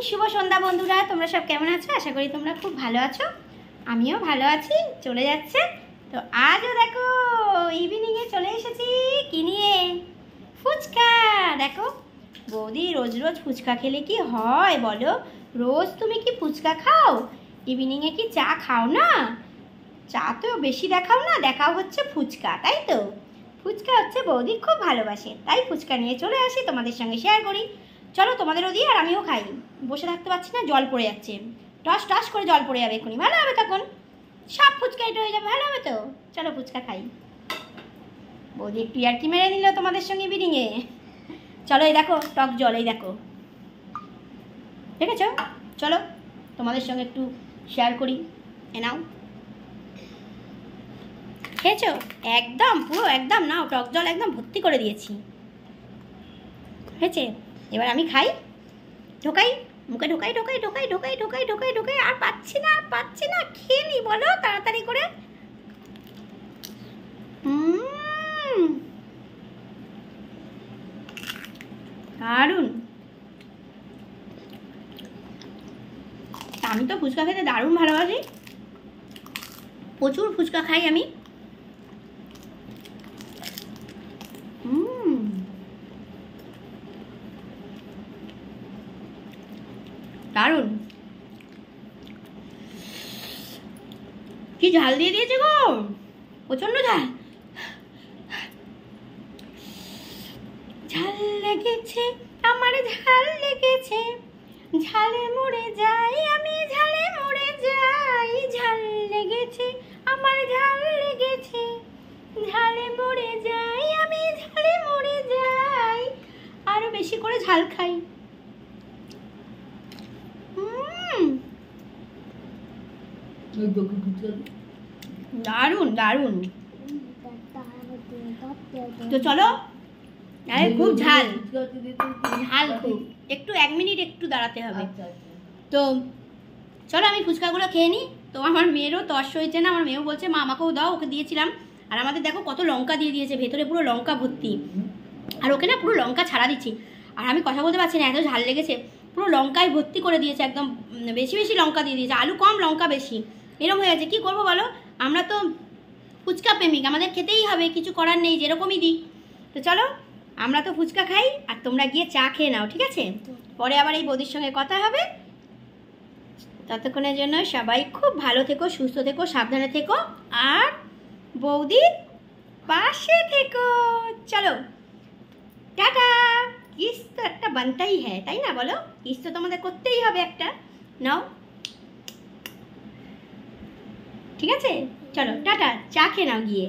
শুভ সন্ধ্যা বন্ধুরা, তোমরা সব কেমন আছো? আশা করি তোমরা খুব ভালো আছো। আমিও ভালো আছি, চলে যাচ্ছে। তো আজও দেখো ইভিনিংয়ে চলে এসেছি কি নিয়ে, ফুচকা। দেখো বৌদি রোজ রোজ ফুচকা খেলে কি হয় বলো? রোজ তুমি কি ফুচকা খাও? ইভিনিংয়ে কি চা খাও না? চা তো বেশি দেখাও না, দেখাও হচ্ছে ফুচকা, তাই তো? ফুচকা হচ্ছে বৌদি খুব ভালোবাসে, তাই ফুচকা নিয়ে চলে আসি, তোমাদের সঙ্গে শেয়ার করি। চলো তোমাদেরও দিই আর আমিও খাই। বসে থাকতে পারছি না, জল পড়ে যাচ্ছে, টস টস করে জল পড়ে যাবে এক্ষুনি, ভালো হবে তখন, সব ফুচকা এটা হয়ে যাবে, ভালো হবে তো। চলো ফুচকা খাই। বৌদি একটু ইয়ার্কি মেরে নিল তোমাদের সঙ্গে ইভিনিংয়ে। চলো এই দেখো টক জল, এই দেখো দেখেছো? চলো তোমাদের সঙ্গে একটু শেয়ার করি। এ নাও, খেয়েছো? একদম পুরো একদম নাও, টক জল একদম ভর্তি করে দিয়েছি, হয়েছে? এবার আমি খাই, ঢোকাই মুখে, ঢোকাই ঢোকাই ঢোকাই ঢোকাই ঢোকাই ঢোকাই ঢোকাই, আর পাচ্ছি না পাচ্ছি না, খেয়ে নি বলো তাড়াতাড়ি করে। দারুণ। আমি তো ফুচকা খেতে দারুণ ভালোবাসি, প্রচুর ফুচকা খাই আমি। দারুণ, কি ঝাল দিয়ে দিয়েছে গো, প্রচন্ড ঝাল। ঝাল লেগেছে আমার, ঝাল লেগেছে, ঝালে মরে যাই আমি, ঝালে মরে যাই। ঝাল লেগেছে আমার, ঝাল লেগেছে, ঝালে মরে যাই আমি, ঝালে মরে যাই। আরো বেশি করে ঝাল খাই। দারুণ দারুণ। তো চলো, আরে খুব ঝাল, ঝাল খুব, একটু 1 মিনিট একটু দাঁড়াতে হবে। তো চলো আমি ফুচকাগুলো খেয়ে নিই। তো আমার মেয়েরও তর্স হয়েছে না, আমার মেয়েও বলছে মা আমাকেও দাও, ওকে দিয়েছিলাম। আর আমাদের দেখো কত লঙ্কা দিয়ে দিয়েছে, ভেতরে পুরো লঙ্কা ভর্তি, আর ওকে না পুরো লঙ্কা ছাড়া দিচ্ছি। আর আমি কথা বলতে পারছি না, এত ঝাল লেগেছে, পুরো লঙ্কায় ভর্তি করে দিয়েছে, একদম বেশি বেশি লঙ্কা দিয়ে দিয়েছে, আলু কম লঙ্কা বেশি, এরকম হয়ে গেছে। কী করবো বলো, আমরা তো ফুচকা প্রেমিক, আমাদের খেতেই হবে, কিছু করার নেই, যেরকমই দিই। তো চলো আমরা তো ফুচকা খাই, আর তোমরা গিয়ে চা খেয়ে নাও, ঠিক আছে? পরে আবার এই বৌদির সঙ্গে কথা হবে। ততক্ষণের জন্য সবাই খুব ভালো থেকো, সুস্থ থেকো, সাবধানে থেকো, আর বৌদির পাশে থেকো। চলো টাটা। কিস তো একটা বানতাই হ্যাঁ, তাই না বলো? কিস তো তোমাদের করতেই হবে একটা, নাও, ঠিক আছে? চলো টাটা, চা খেয়ে নাও গিয়ে।